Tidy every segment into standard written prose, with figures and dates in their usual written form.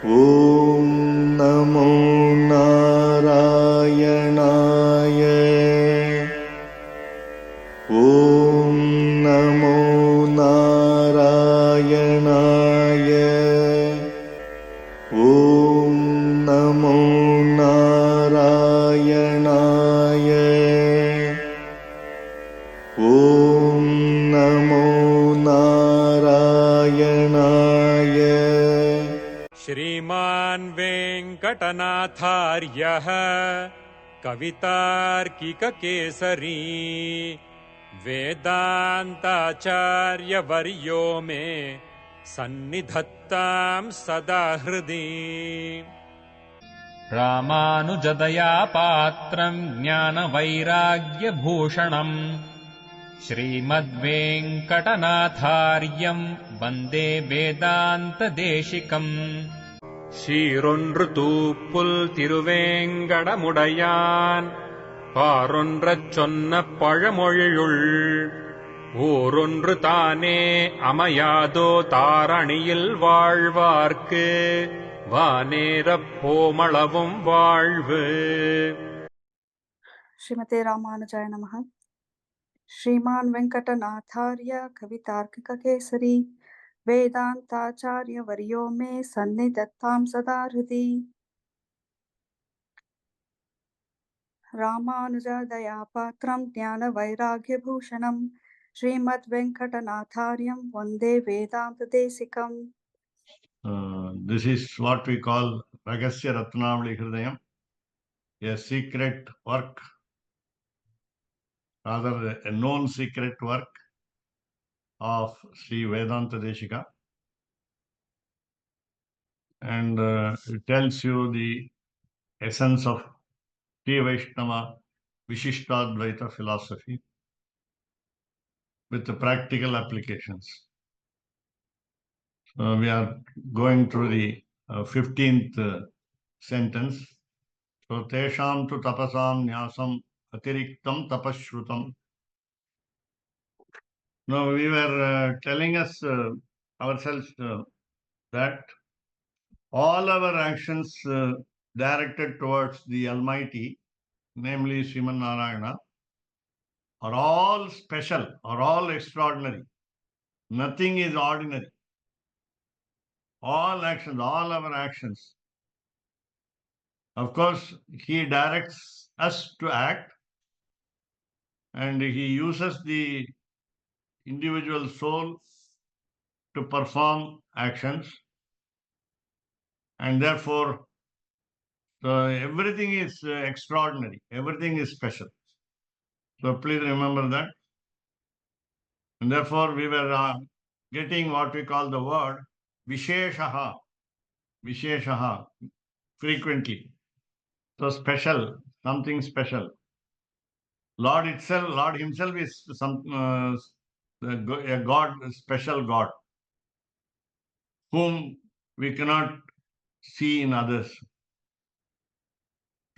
ॐ नमो नारायणाय। ॐ नमो नारायणाय। ॐ नमो नारायणाय। ॐ नमो नारायणाय। श्रीमान् वेङ्कटनाथार्यः कवितार्किककेसरी वेदान्ताचार्यवर्यो मे सन्निधत्तां सदा हृदि। रामानुजदया पात्रम् ज्ञानवैराग्यभूषणम् श्रीमद्वेङ्कटनाथार्यम् वन्दे वेदान्तदेशिकम्। சீரொன்று தூப்புல் திருவேங்கடமுடையான் பாரொன்றச் சொன்ன பழமொழியுள் ஊரொன்று தானே அமையாதோ தாரணியில் வாழ்வார்க்கு வானேரப் போமளவும் வாழ்வு. श्रीमते रामानुजाय नमः। श्रीमान वेंकटनाथार्य कवितार्किककेसरी वेदांताचार्य वर्यो मे सन्निधत्तां सदा हृदि। रामानुजदयापात्रं ज्ञानवैराग्यभूषणं श्रीमद्वेङ्कटनाथार्यं वन्दे वेदान्तदेशिकम्। This is what we call Rahasya Ratnavali Hrdayam, a secret work, rather a known secret work of Sri Vedanta Deshika. And it tells you the essence of Sri Vaishnava Vishishtadvaita philosophy with the practical applications. So we are going through the 15th sentence. So tesham tu tapasam nyasam atiriktam tapashrutam. Now we were telling us ourselves that all our actions directed towards the Almighty, namely Sriman Narayana, are all special, are all extraordinary. Nothing is ordinary. All actions, all our actions. Of course, he directs us to act, and he uses the individual soul to perform actions, and therefore everything is extraordinary, everything is special. So please remember that. And therefore we were getting what we call the word Visheshaha, Visheshaha, frequently. So special, something special. Lord itself, Lord himself is a God, a special God, whom we cannot see in others.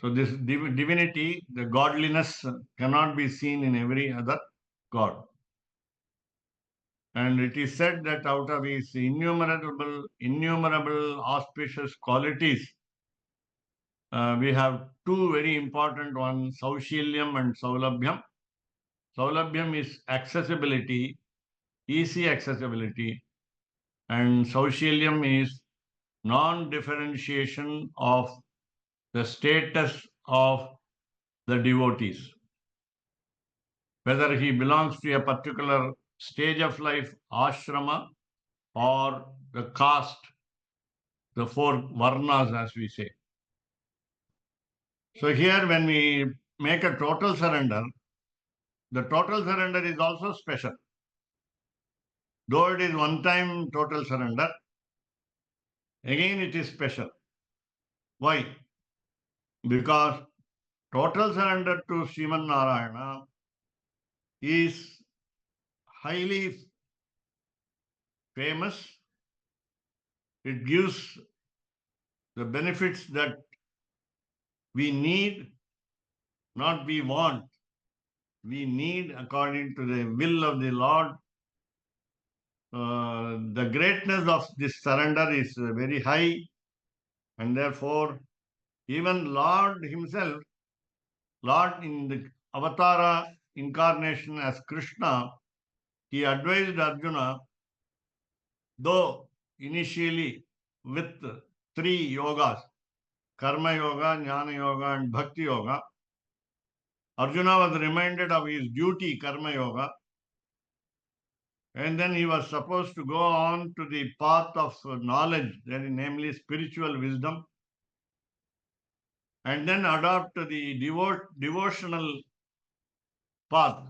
So this divinity, the godliness cannot be seen in every other God. And it is said that out of his innumerable auspicious qualities, we have two very important ones, Saushilyam and Saulabhyam. Saulabhyam is accessibility, easy accessibility, and Saushilyam is non-differentiation of the status of the devotees. Whether he belongs to a particular stage of life, ashrama, or the caste, the four varnas as we say. So here when we make a total surrender, the total surrender is also special. Though it is one-time total surrender, again it is special. Why? Because total surrender to Sriman Narayana is highly famous. It gives the benefits that we need, not we want. We need according to the will of the Lord. The greatness of this surrender is very high, And therefore, even Lord himself, Lord in the Avatara incarnation as Krishna, he advised Arjuna, though initially with three yogas, Karma Yoga, Jnana Yoga, and Bhakti Yoga, Arjuna was reminded of his duty, Karma Yoga, and then he was supposed to go on to the path of knowledge, that is, namely spiritual wisdom, and then adopt the devotional path.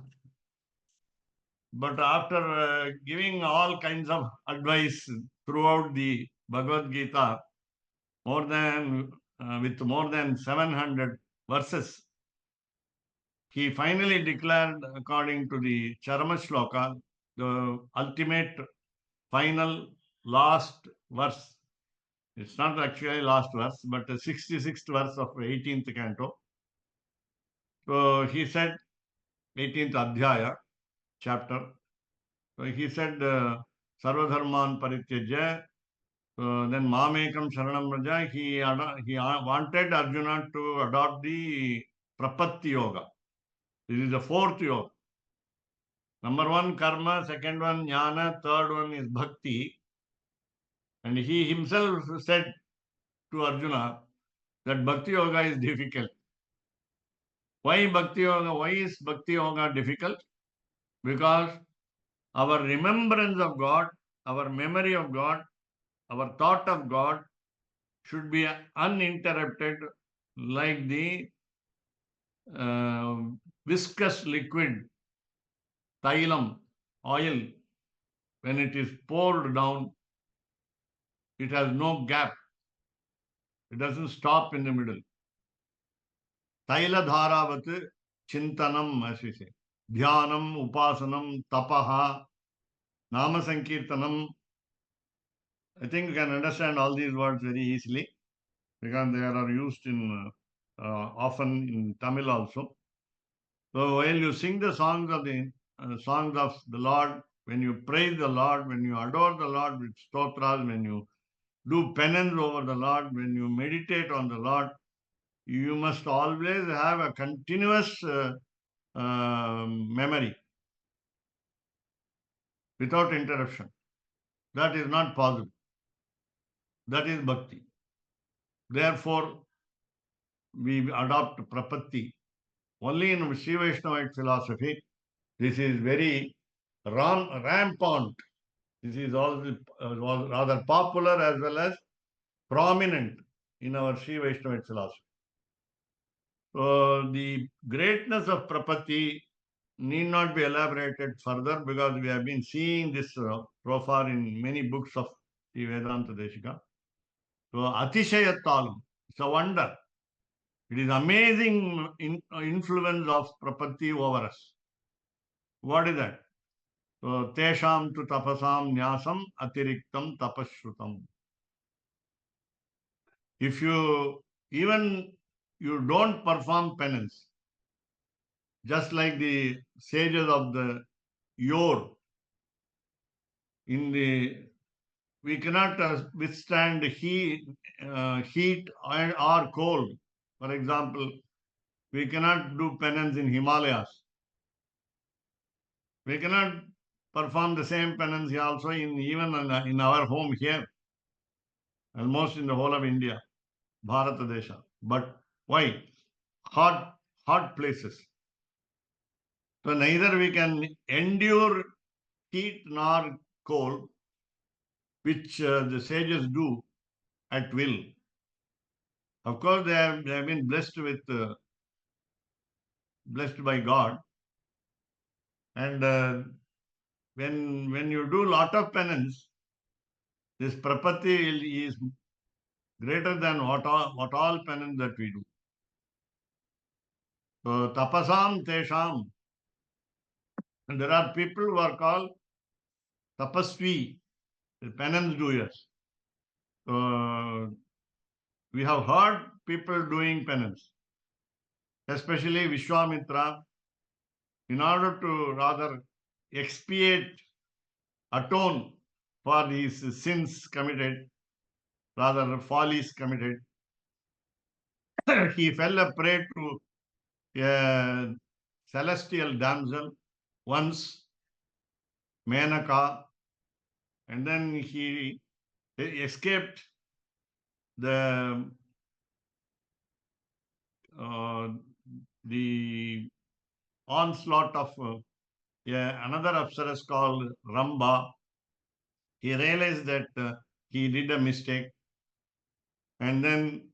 But after giving all kinds of advice throughout the Bhagavad Gita, with more than 700 verses, he finally declared, according to the Charama Shloka, the ultimate, final, last verse. It's not actually last verse, but the 66th verse of 18th canto. So he said, 18th Adhyaya, chapter. So he said, Sarvadharman Parityajya, then Mamekam Sharanam Raja. He wanted Arjuna to adopt the Prapatti Yoga. This is the fourth yoga. Number one, karma. Second one, jnana. Third one is bhakti. And he himself said to Arjuna that bhakti yoga is difficult. Why bhakti yoga? Why is bhakti yoga difficult? Because our remembrance of God, our memory of God, our thought of God should be uninterrupted, like the viscous liquid, tailam, oil. When it is poured down, it has no gap. It doesn't stop in the middle. Taila dharavat chintanam, as we say. Dhyanam, upasanam, tapaha, nama sankirtanam. I think you can understand all these words very easily because they are used in often in Tamil also. So while you sing the songs of the Lord, when you praise the Lord, when you adore the Lord with stotras, when you do penance over the Lord, when you meditate on the Lord, you must always have a continuous memory without interruption. That is not possible. That is bhakti. Therefore, we adopt prapatti. Only in Sri Vaishnavite philosophy, this is very rampant. This is also was rather popular as well as prominent in our Sri Vaishnavite philosophy. So the greatness of prapatti need not be elaborated further because we have been seeing this so far in many books of the Vedanta Deshika. So Atishayattalam, it's a wonder. It is amazing influence of prapatti over us. What is that? So tesham tu tapasam nyasam atiriktam tapashrutam. If you don't perform penance, just like the sages of the yore, we cannot withstand heat or cold. For example, we cannot do penance in Himalayas. We cannot perform the same penance also even in our home here, almost in the whole of India, Bharata Desha. But why? Hot places. So neither we can endure heat nor cold, which the sages do at will. Of course, they have been blessed by God, and when you do lot of penance, this prapatti is greater than what all penance that we do. So tapasam tesham, and there are people who are called tapasvi, the penance doers. So we have heard people doing penance, especially Vishwamitra, in order to rather expiate, atone for these sins committed. rather follies committed. He fell a prey to a celestial damsel once, Menaka, and then he escaped the uh, the onslaught of another Apsaras called Ramba. He realized that he did a mistake, and then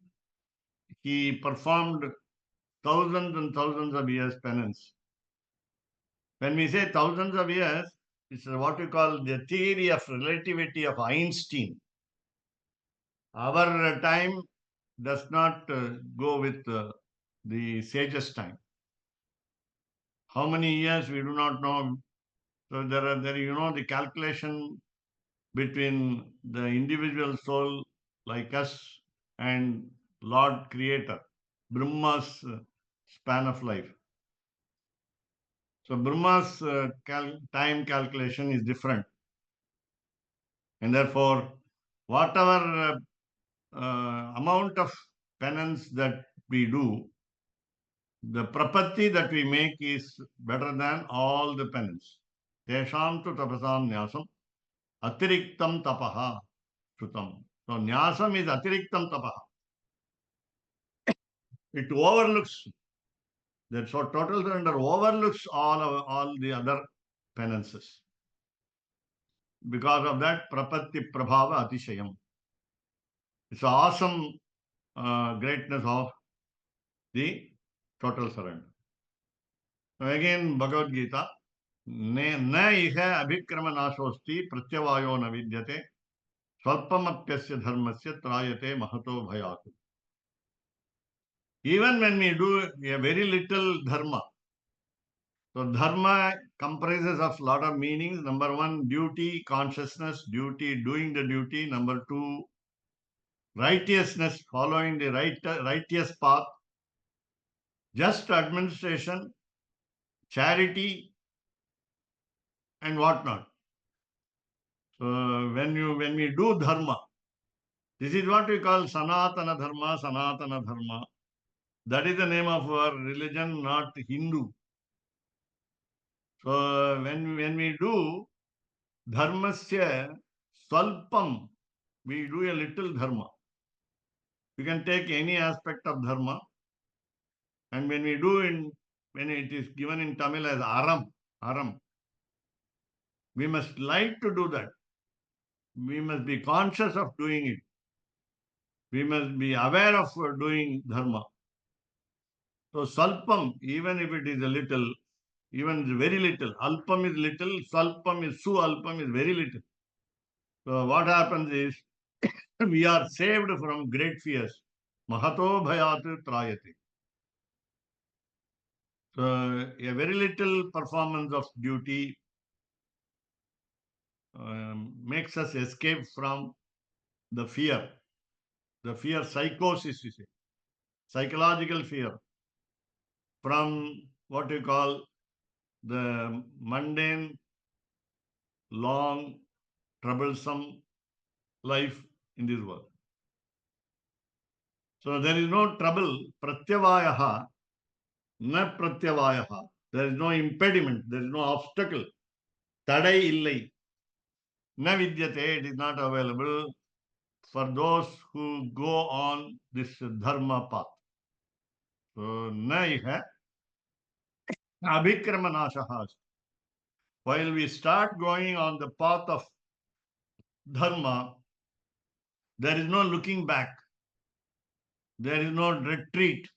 he performed thousands and thousands of years penance. When we say thousands of years, it's what we call the theory of relativity of Einstein. Our time does not go with the sage's time. How many years we do not know. So the calculation between the individual soul like us and Lord Creator, Brahma's span of life. So Brahma's time calculation is different, and therefore, whatever amount of penance that we do, the prapatti that we make is better than all the penance. Tesham tu tapasam nyasam atiriktam tapaha shutam. So nyasam is atiriktam tapaha. It overlooks, that's what total surrender overlooks all the other penances. Because of that, prapatti prabhava atishayam. It's awesome greatness of the total surrender. So again, Bhagavad Gita, न इह अभिक्रम नाशोस्ति प्रत्यवायो न विद्यते स्वल्पमप्यस्य धर्मस्य त्रायते महतो भयात्. Even when we do a very little dharma, so dharma comprises of lot of meanings. Number one, duty, consciousness, duty, doing the duty. Number two, righteousness, following the righteous path, just administration, charity, and whatnot. So when we do dharma, this is what we call Sanatana Dharma, Sanatana Dharma. That is the name of our religion, not Hindu. So when we do dharmasya svalpam, we do a little dharma. You can take any aspect of dharma, and when it is given in Tamil as aram, we must like to do that. We must be conscious of doing it. We must be aware of doing dharma. So salpam, even if it is a little, even very little, alpam is little, salpam is alpam is very little. So what happens is we are saved from great fears. Mahato bhayat trayate. So a very little performance of duty makes us escape from the fear psychosis, you say, psychological fear, from what you call the mundane, long, troublesome life in this world. So there is no trouble, pratyavayaha, na pratyavayaha. There is no impediment, there is no obstacle. Tadai illai. Na vidyate, it is not available for those who go on this dharma path. So na iha abhikrama nashaha. While we start going on the path of dharma, there is no looking back. There is no retreat.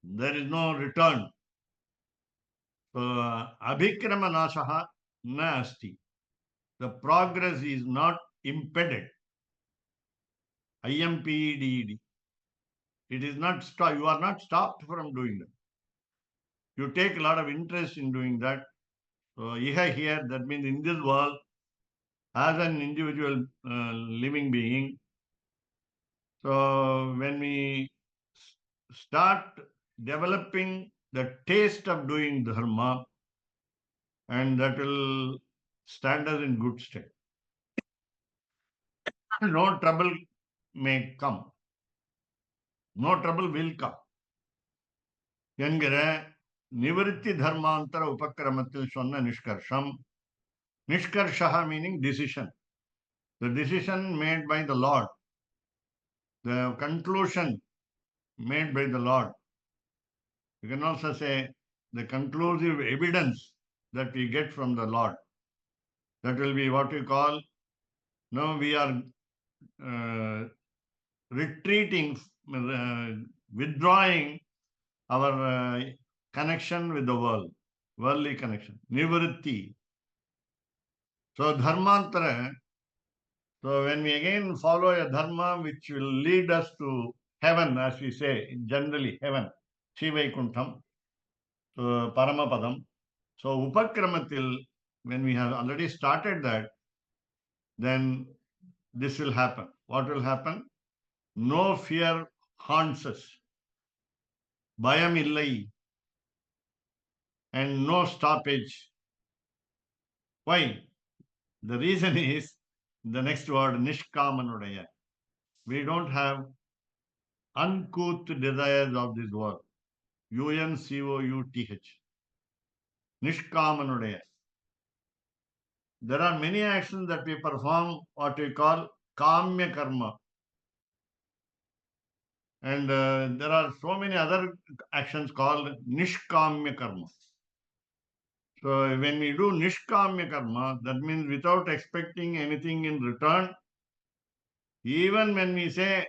There is no return. So abhikrama nashaha na asti. The progress is not impeded. IMPEDED. It is not stopped. You are not stopped from doing that. You take a lot of interest in doing that. So iha here, that means in this world, as an individual living being. So when we start developing the taste of doing dharma, and that will stand us in good stead. No trouble may come. No trouble will come. என்கிற நிவர்த்தி தர்மாந்தர உபக்கிரமத்தில் சொன்ன நிஷ்கர்ஷம். Nishkarshaha meaning decision. The decision made by the Lord. The conclusion made by the Lord. You can also say the conclusive evidence that we get from the Lord. That will be what we call, no, we are retreating, withdrawing our connection with the world, worldly connection, nivritti. So dharmantara, so when we again follow a dharma which will lead us to heaven, as we say, generally heaven, Shivaikuntam, so Paramapadam. So upakramatil, when we have already started that, then this will happen. What will happen? No fear haunts us. Bayam illai. And no stoppage. Why? The reason is the next word, nishkamanudaya. We don't have uncouth desires of this world. UNCOUTH. Nishkamanudaya. There are many actions that we perform, what we call kamya karma. And there are so many other actions called nishkamya karma. So when we do nishkamya karma, that means without expecting anything in return, even when we say,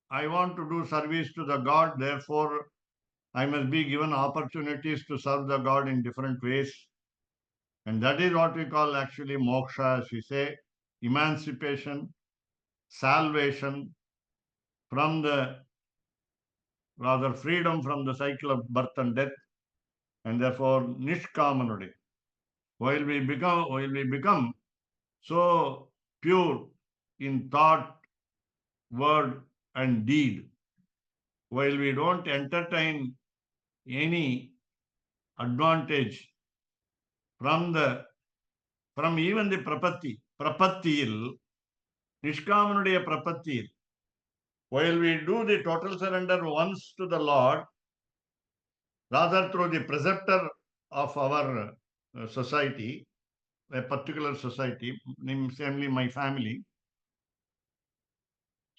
I want to do service to the God, therefore I must be given opportunities to serve the God in different ways. And that is what we call actually moksha, as we say, emancipation, salvation from the, rather freedom from the cycle of birth and death, and therefore nishkamanudi. While we become so pure in thought, word and deed, while we don't entertain any advantage from even the prapattil, nishkamanuடைய prapattil, while we do the total surrender once to the Lord, rather through the preceptor of our society, a particular society, namely my family.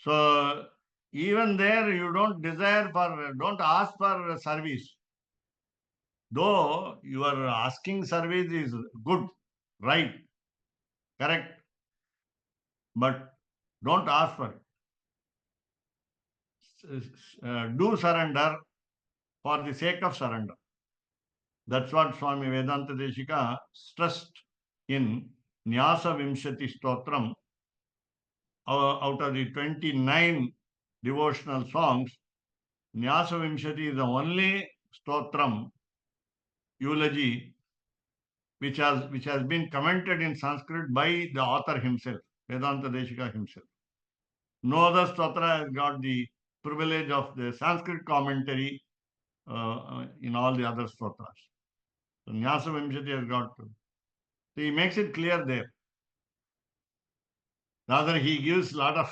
So even there you don't ask for service. Though your asking service is good, right, correct, but don't ask for it. Do surrender for the sake of surrender. That's what Swami Vedanta Deshika stressed in Nyasa Vimshati Stotram. Out of the 29 devotional songs, Nyasa Vimshati is the only stotram, eulogy, which has been commented in Sanskrit by the author himself, Vedanta Deshika himself. No other stotra has got the privilege of the Sanskrit commentary in all the other stotras. So Nyasa Vimshati has got to. So he makes it clear there. Rather, he gives a lot of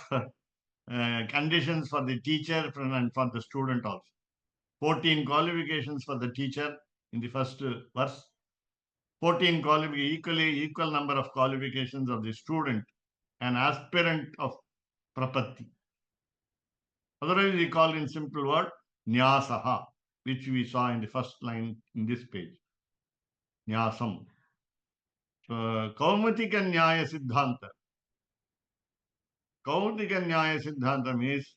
conditions for the teacher and for the student also. 14 qualifications for the teacher in the first verse. 14 equal number of qualifications of the student, an aspirant of prapatti. Otherwise, we call in simple word nyasaha, which we saw in the first line in this page. Nyasam. Kaumatika Nyaya Siddhanta. Kaumatika Nyaya Siddhanta means,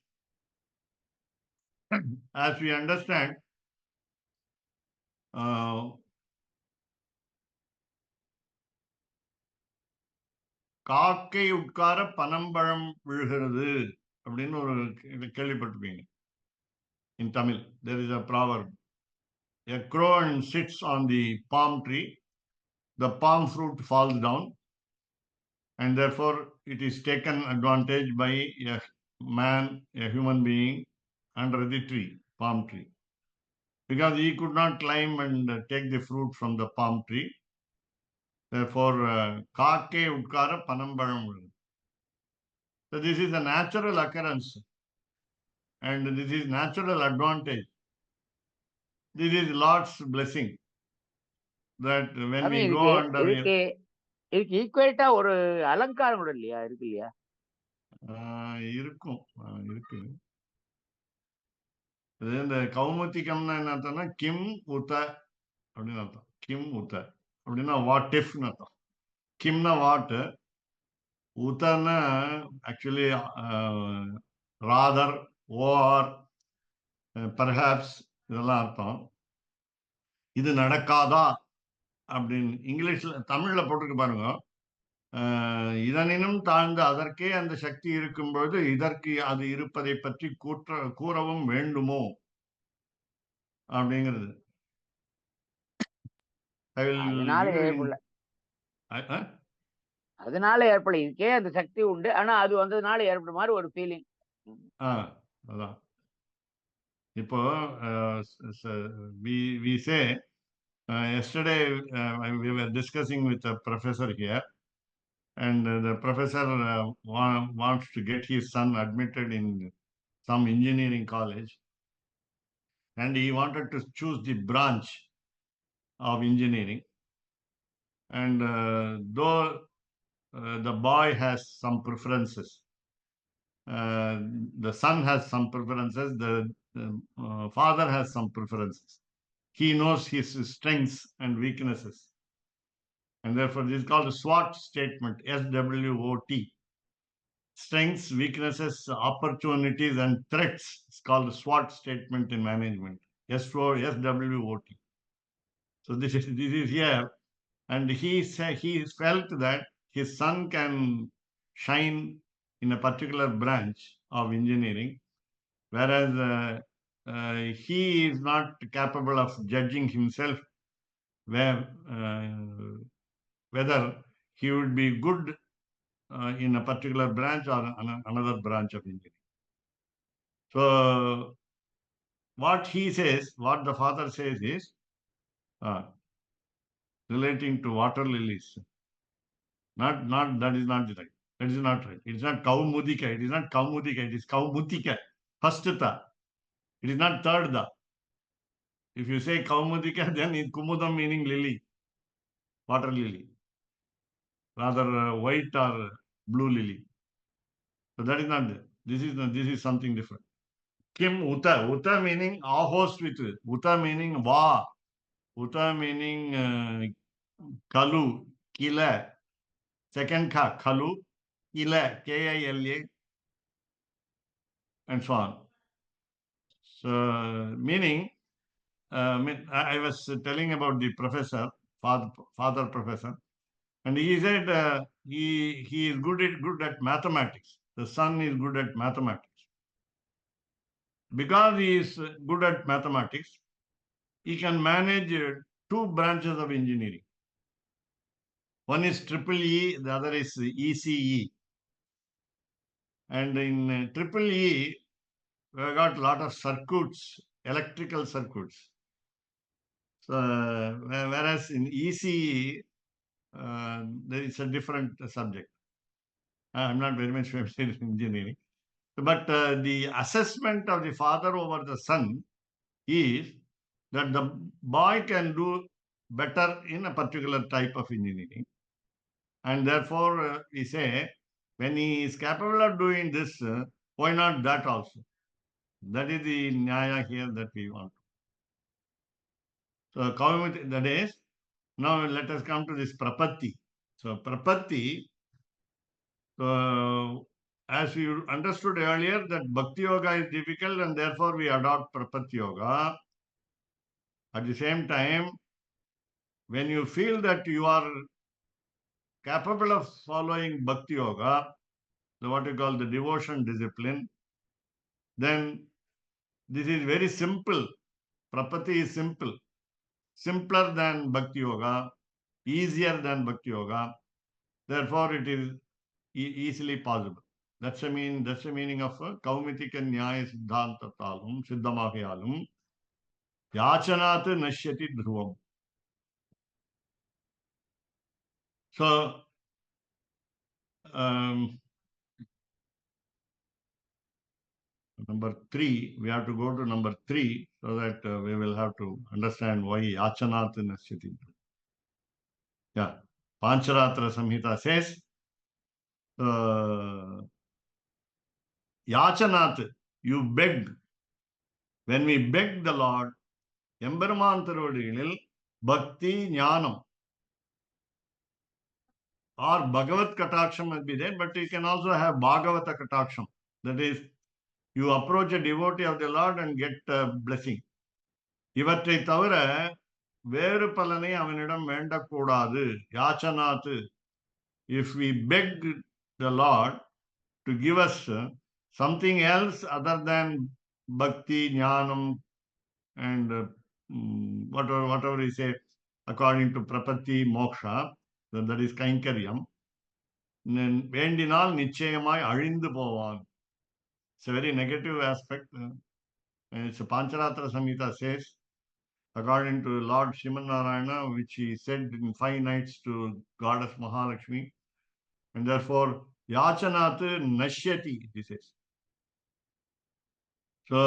as we understand, காக்கை உட்கார பனம்பழம் விழுகிறது அப்படின்னு ஒரு கேள்விப்பட்டிருப்பீங்க. In Tamil, there is a proverb. A crow sits on the palm tree, the palm fruit falls down, and therefore it is taken advantage by a man, a human being, under the tree, palm tree. Because he could not climb and take the fruit from the palm tree. Therefore, காக்கை உட்கார பனம்பழம் விழுகிறது. So this is a natural occurrence, and this is natural advantage. This is Lord's blessing that when சாமி we go இதுக்கு under இதுக்கு இதுக்கு ஈக்குவேட்டா ஒரு அலங்காரம் கூட இல்லையா? இருக்கு இல்லையா? இருக்கும் இருக்கு. அது இந்த கௌமுத்திகம்னா என்ன அர்த்தம்னா கிம் உத்த அப்படின்னு அர்த்தம். கிம் உத்த அப்படின்னா வாட் இஃப்னு அர்த்தம். கிம்னா வாட், உத்தன்னா ஆக்சுவலி ராதர், ஓஆர், பர்ஹாப்ஸ் இதெல்லாம் அர்த்தம். இது நடக்காதா அப்படின்னு இங்கிலீஷ்ல தமிழ்ல போட்டிருக்கு பாருங்க. இதனினும் தாழ்ந்து அதற்கே அந்த சக்தி இருக்கும்போது இதற்கு அது இருப்பதை பற்றி கூறவும் வேண்டுமோ அப்படிங்கிறது. அதனால ஏற்படல. அதனால ஏற்படல. இதுக்கே அந்த சக்தி உண்டு. ஆனா அது வந்ததுனால ஏற்பட்ட மாதிரி ஒரு ஃபீலிங். அதான் இப்போ we say yesterday we were discussing with a professor here, and the professor wants to get his son admitted in some engineering college, and he wanted to choose the branch of engineering, and though the boy has some preferences, the son has some preferences, the father has some preferences. He knows his strengths and weaknesses, and therefore this is called a SWOT statement, SWOT. Strengths, weaknesses, opportunities, and threats. It's called a SWOT statement in management. SWOT. So this is here, and he felt that his son can shine in a particular branch of engineering, whereas he is not capable of judging himself whether he would be good in a particular branch or another branch of engineering. So what the father says is relating to water lilies. That is not right. That is not right. It is not kaumudika. It is not kaumudika. It is kaumutika. First tha. It is not third tha. If you say kaumudika, then it kumudam meaning lily, water lily, rather white or blue lily. So that is not there. This is something different. Kim uta. Uta meaning ahos with. Uta meaning va. Uta meaning kalu, kila. Second ka, kalu, kila, K-I-L-A, and so on. So meaning, I was telling about the professor, father professor, and he said he is good at mathematics. The son is good at mathematics. Because he is good at mathematics, he can manage two branches of engineering. One is EEE, the other is ECE. And in EEE, we have got a lot of circuits, electrical circuits. So, whereas in ECE, there is a different subject. I'm not very much familiar with engineering. But the assessment of the father over the son is that the boy can do better in a particular type of engineering. And therefore, we say, when he is capable of doing this, why not that also? That is the nyaya here that we want. So, that is, now let us come to this prapatti. So, prapatti, as we understood earlier, that bhakti yoga is difficult and therefore we adopt prapatti yoga. At the same time, when you feel that you are capable of following bhakti yoga, what we call the devotion discipline, then this is very simple. Prapatti is simple. Simpler than bhakti yoga, easier than bhakti yoga. Therefore, it is easily possible. That's the meaning of Kaumitika Nyaya Siddhantatalum, Siddhamahayalum, Yachanat Nashyati Dhruvam. So, number 3. We have to go to number 3 so that we will have to understand why Yachanat Nashyati. Yeah. Pancharatra Samhita says, Yachanat, you begged. When we begged the Lord, Emberman Thiruvadigilil, Bhakti Jnanam, or Bhagavat Kataksham must be there, but you can also have Bhagavata Kataksham. That is, you approach a devotee of the Lord and get blessing. இவற்றை தவிர வேறு பலனை அவனிடம் வேண்டக்கூடாது. யாச்சனாத்து. If we beg the Lord to give us something else other than bhakti, jnanam, and whatever we say according to prapatti, moksha, that is kainkaryam, வேண்டினால் நிச்சயமாய் அழிந்து போவான். It's a very negative aspect. It's Pancharatra Samhita says, according to Lord Shimanarayana, which he said in 5 nights to Goddess Mahalakshmi, and therefore Yachanat Nashyati, he says. So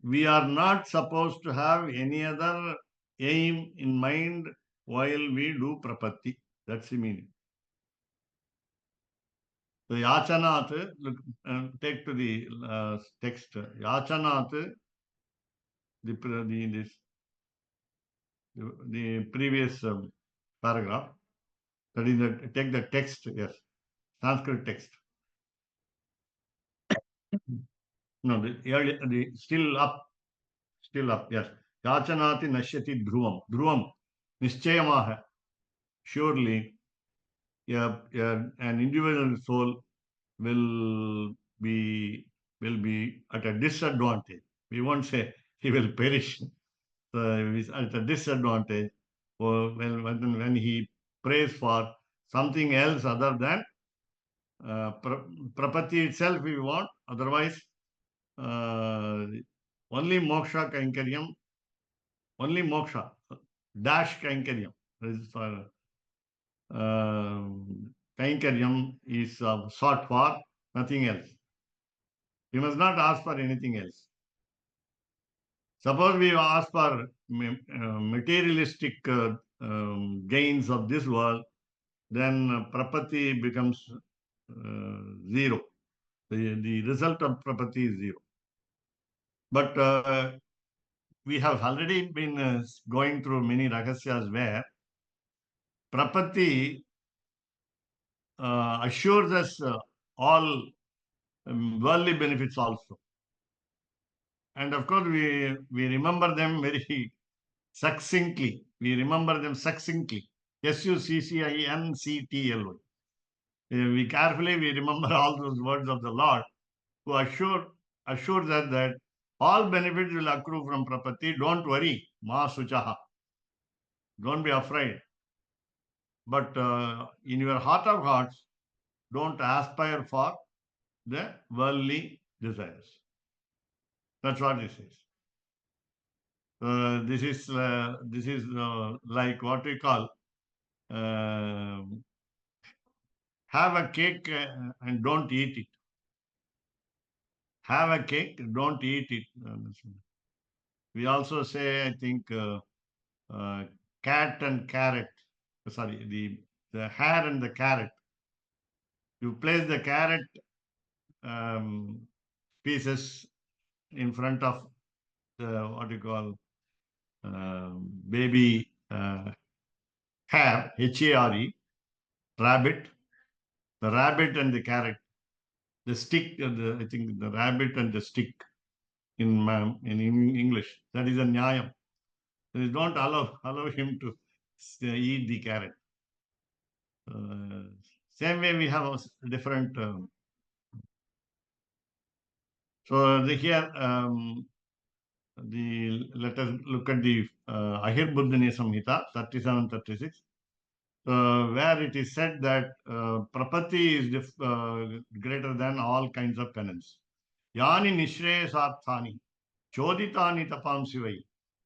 we are not supposed to have any other aim in mind while we do prapatti. That's the meaning. So Yachanat, look, take to the text. Yachanat, the previous paragraph. That is, take the text, yes, Sanskrit text. No, still up, yes. Yachanati nashyati dhruvam. Dhruvam, nischayamaha. Surely, an individual soul will be at a disadvantage. We won't say he will perish. At a disadvantage when he prays for something else other than prapatti itself we want. Otherwise, only moksha kainkaryam, only moksha dash kainkaryam. Kainkaryam is sought for, nothing else. We must not ask for anything else. Suppose we ask for materialistic gains of this world, then prapatti becomes zero. The result of prapatti is zero. But we have already been going through many rahasyas where prapatti assures us all worldly benefits also. And of course, we remember them very succinctly. We remember them succinctly. Succinctly. We carefully remember all those words of the Lord, who assures us that all benefits will accrue from prapatti. Don't worry, ma suchaha. Don't be afraid. But in your heart of hearts, don't aspire for the worldly desires. That's what it says. This is like what we call have a cake and don't eat it. Have a cake, don't eat it. We also say, I think, cat and carrot. Sorry, the hare and the carrot. You place the carrot pieces in front of the what you call baby hare, H-A-R-E, rabbit. The rabbit and the carrot. The stick, I think the rabbit and the stick in English. That is a nyayam. Don't allow him to eat the carrot. Same way we have a different. So here, let us look at the Ahirbuddhini Samhita 37-36. Where it is said that prapatti is greater than all kinds of penance. Yani nishreyasarthani choditani tapamsivai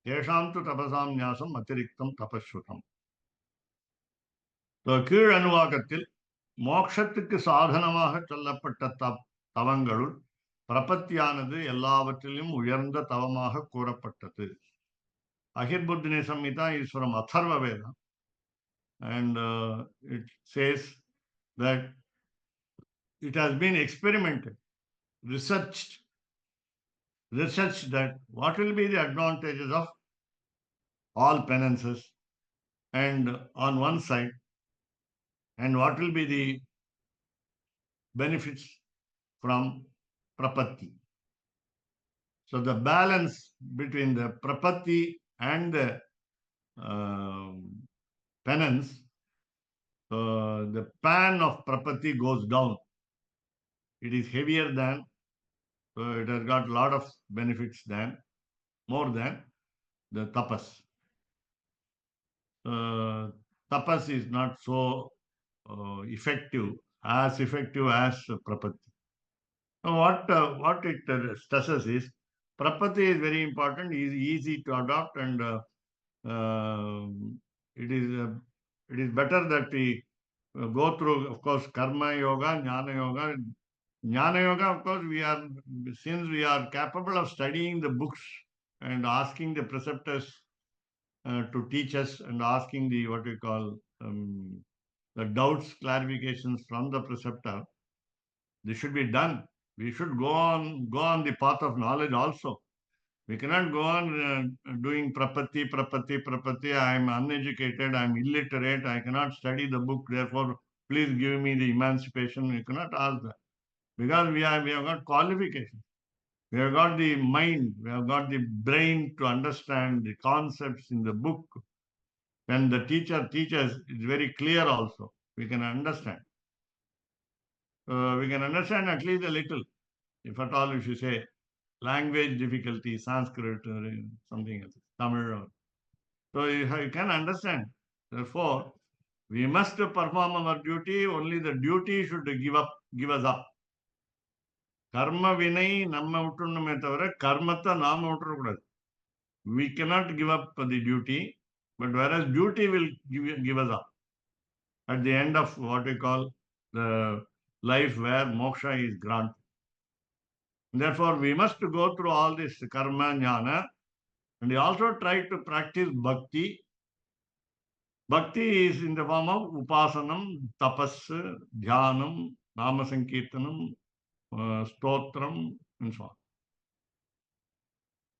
tesham tu tapasam nyasam atiriktam tapashrutam. கீழ் அணுவாக்கத்தில் மோட்சத்துக்கு சாதனமாக சொல்லப்பட்ட தவங்களுள் பிரபத்தியானது எல்லாவற்றிலும் உயர்ந்த தவமாக கூறப்பட்டது. Ahirbudhine Samhita is from Atharva Veda, and it says that it has been experimented, researched that what will be the advantages of all penances, and on one side, and what will be the benefits from prapatti. So the balance between the prapatti and the penance, the pan of prapatti goes down. It is heavier than, so it has got a lot of benefits than, more than the tapas. Tapas is not so effective as prapatti. So what it stresses is, prapatti is very important, is easy to adopt, and it is better that we go through, of course, karma yoga, jnana yoga. Jnana yoga, of course, since we are capable of studying the books and asking the preceptors to teach us, and asking the what we call the doubts, clarifications from the preceptor, this should be done. We should go on the path of knowledge also. We cannot go on doing prapatti. I am uneducated, I am illiterate, I cannot study the book, therefore please give me the emancipation. We cannot ask that, because we have got qualifications. We have got the mind, we have got the brain to understand the concepts in the book. When the teacher teaches, it's very clear also. We can understand. We can understand at least a little. If at all, if you say language difficulty, Sanskrit, or something else, Tamil. So you can understand. Therefore, we must perform our duty. Only the duty should give us up. Karma vinay namma uttunume thavara karmata nama utturukudadu. We cannot give up the duty, but whereas duty will give us up at the end of what we call the life where moksha is granted. Therefore, we must go through all this karma, jnana, and we also try to practice bhakti. Bhakti is in the form of upasanam, tapas, dhyanam, nama sankirtanam, stotram, and so on.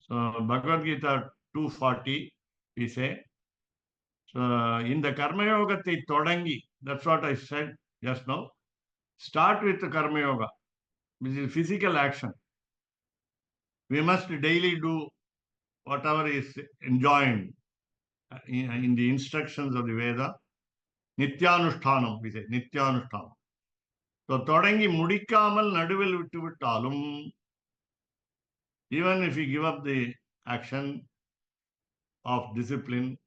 So, Bhagavad Gita 240, we say, so in the Karma Yoga Todangi, that's what I said just now. Start with the Karma Yoga, which is physical action. We must daily do whatever is enjoined in the instructions of the Veda. Nityanushtanam, we say, Nityanushtanam. So, Todangi Mudikamal Naduvil Vittu Vittalum, even if we give up the action of discipline,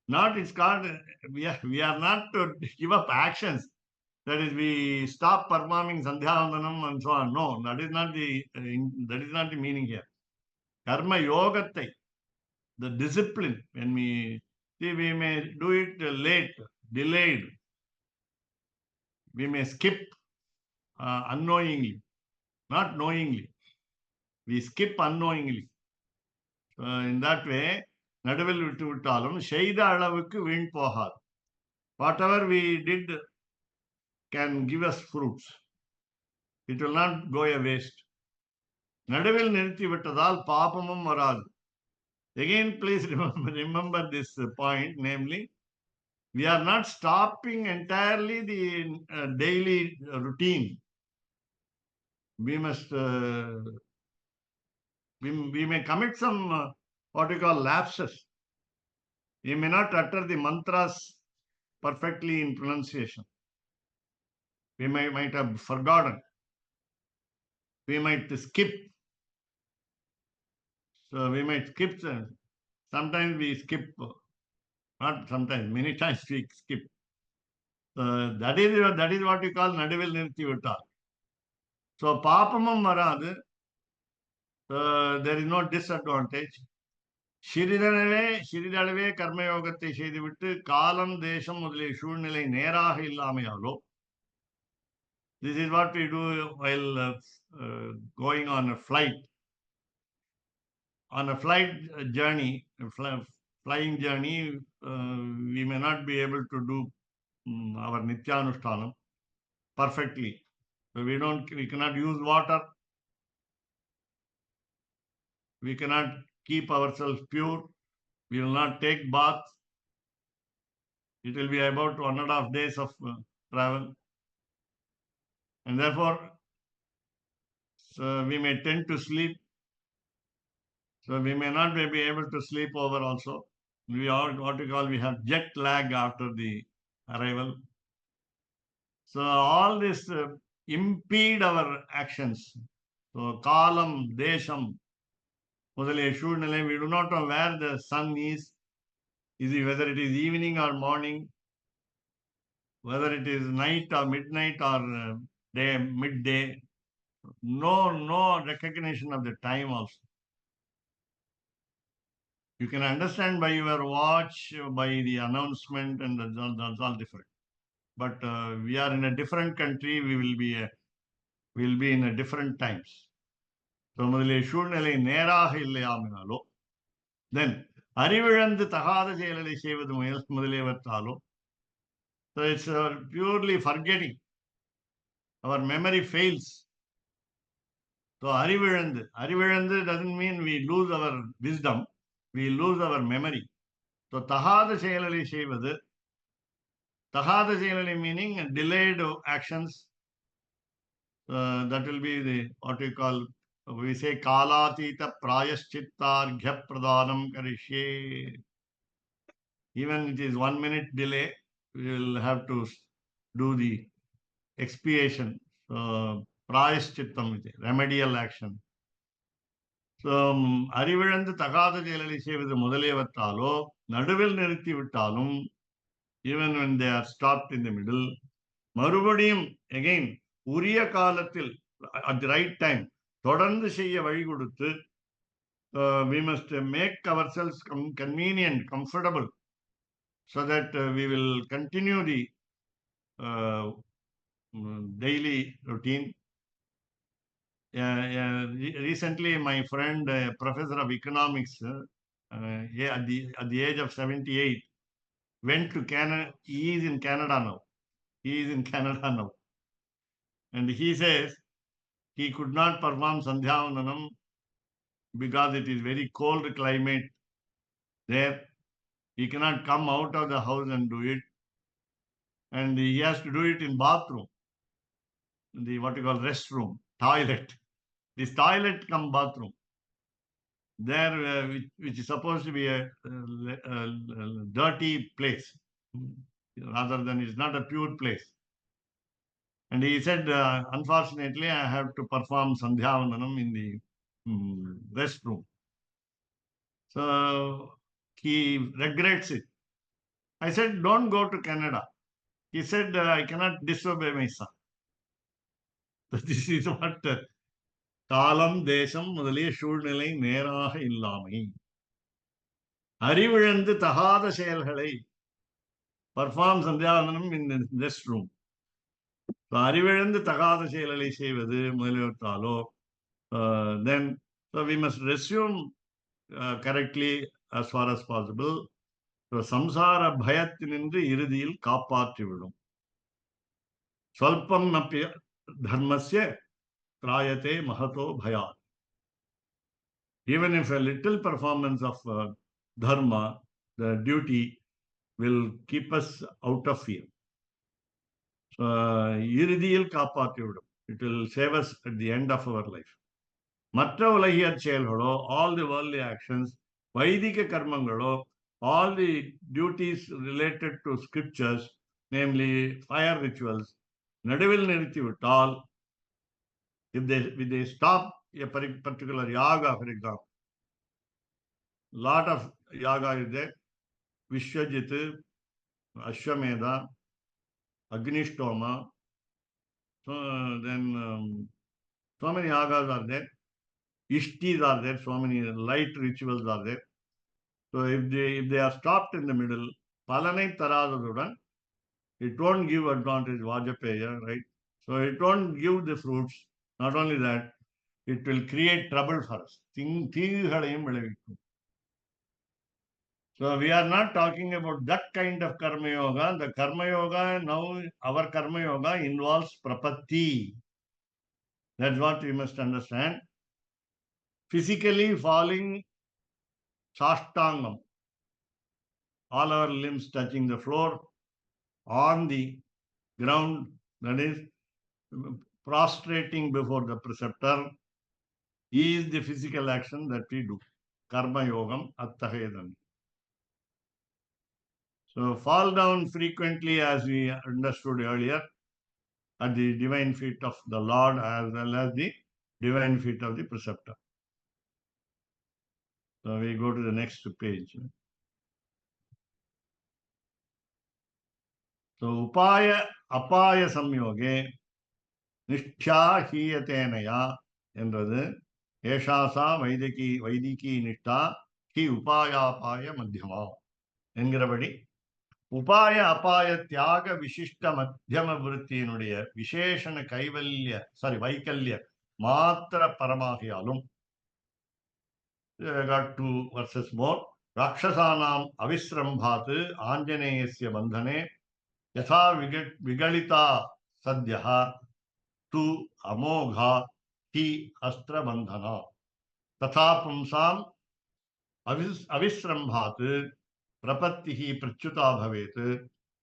not it's called, we are not to give up actions. That is, we stop performing Sandhyavandanam and so on. No, that is not the meaning here. Karma yogatai, the discipline, when we see, we may do it late, delayed. We may skip unknowingly, not knowingly. We skip unknowingly. In that way, நடுவில் விட்டு விட்டாலும் செய்த அளவுக்கு வீண் போகாது. Whatever we did can give us fruits. It will not go a waste. நடுவில் நிறுத்தி விட்டதால் பாபமும் வராது. Again, please remember this point, namely, we are not stopping entirely the daily routine. We must, we may commit some what we call lapses. We may not utter the mantras perfectly in pronunciation. We might have forgotten. We might skip. So we might skip. Sometimes we skip. Not sometimes. Many times we skip. That is what we call nadivil nirthi vittal. So papamam varadu. There is no disadvantage. சிறிதளவே கர்மயோகத்தை செய்துவிட்டு காலம் தேசம் முதலிய சூழ்நிலை நேராக இல்லாமையாலோ, this is what we do while going on a flight. On a flight journey, flying journey, we may not be able to do our Nityanushtanam perfectly. So we cannot use water. We cannot keep ourselves pure. We will not take bath. It will be about 1.5 days of travel. And therefore, so we may tend to sleep. So we may not be able to sleep over also. We are what we call, we have jet lag after the arrival. So all this impede our actions. So kalam, desham, முதலிய we do not know where the sun is whether it is evening or morning, whether it is night or midnight or day, midday. No recognition of the time also. You can understand by your watch, by the announcement, and that's all different. But we are in a different country. We will be in a different times. So முதலிய சூழ்நிலை நேராக இல்லையாமினாலோ, then அறிவிழந்து தகாத செயல்களை செய்வது முதலியவற்றாலோ, so it's purely forgetting. Our memory fails. So அறிவிழந்து doesn't mean we lose our wisdom, we lose our memory. So தகாத செயல்களை செய்வது, தகாத செயல்களை meaning delayed actions. That will be what we call, we say kalatita prayashchittarghya pradanam karishye. Even it is 1 minute delay, we will have to do the expiation, prayashchittam, remedial action. So அறிவிழந்து தகாத செயல்களை செய்வது முதலியவற்றாலோ நடுவில் நிறுத்தி விட்டாலும், even when they are stopped in the middle, மறுபடியும் again உரிய காலத்தில் at the right time தொடர்ந்து செய்ய வழி கொடுத்து, we must make ourselves convenient, comfortable, so that we will continue the daily routine. Recently, my friend, professor of economics, at the age of 78, went to Canada. He is in Canada now. And he says he could not perform Sandhyavandanam because it is very cold climate there. He cannot come out of the house and do it. And he has to do it in bathroom, what you call restroom, toilet. This toilet come bathroom. There, which is supposed to be a dirty place, rather than it's not a pure place. And he said, unfortunately, I have to perform Sandhyavandanam in the restroom. So he regrets it. I said, don't go to Canada. He said, I cannot disobey my son. So this is what காலம் தேசம் முதலிய சூழ்நிலை நேராக இல்லாமை, அறிவிழந்து தகாத செயல்களை perform Sandhyavandanam in this room. அறிவிழந்து தகாத செயல்களை செய்வது முதலியவற்றாலோ, then so we must resume correctly as far as possible. So சம்சார பயத்தினின்று இறுதியில் காப்பாற்றிவிடும். ஸ்வல்பம் அப்பி தர்மஸ்ய த்ராயதே மகதோ பயாத். Even if a little performance of dharma, the duty, will keep us out of fear. இறுதியில் காப்பாற்றிவிடும். It will save us at the end of our life. மற்ற உலகிய செயல்களோ, all the worldly actions, வைதிக கர்மங்களோ, all the duties related to scriptures, namely fire rituals, நடுவில் நிறுத்திவிட்டால், if they stop a particular yaga, for example, lot of yaga is there, Vishwajit, Ashwamedha, Agnishtoma, then so many yagas are there, Ishtis are there, so many light rituals are there. So if they are stopped in the middle, Palanai Taradadudan, it won't give advantage, Vajapeya, right? So it won't give the fruits. Not only that, it will create trouble for us. தீங்குகளையும் விளைவிக்கும். So we are not talking about that kind of karma yoga. The karma yoga, now our karma yoga involves prapatti. That's what we must understand. Physically falling sashtangam, all our limbs touching the floor, on the ground, that is prostrating before the preceptor, is the physical action that we do. Karma yogam attahedam. So fall down frequently, as we understood earlier, at the divine feet of the Lord as well as the divine feet of the preceptor. So we go to the next page. So upaya apaya samyoge nishtya hiyatenaya endrathu eshasa vaidiki nishtha hi upaya apaya madhyama என்கிறபடி உபாய அபாய தியாக விசிஷ்ட மத்தியம விருத்தியினுடைய விசேஷண வைக்கல்ய மாத்திர பரமாகியாலும் got 2 verses more. ராட்சசானாம் அவிஸ்ரம்பாத் ஆஞ்சநேயஸ்ய பந்தனே யதா விகலிதா சத்யஹ து அமோகா he அஸ்திரபந்தனா ததா பும்சாம் அவிஸ்ரம்பாத் प्रपत्तिः प्रच्युता भवेत्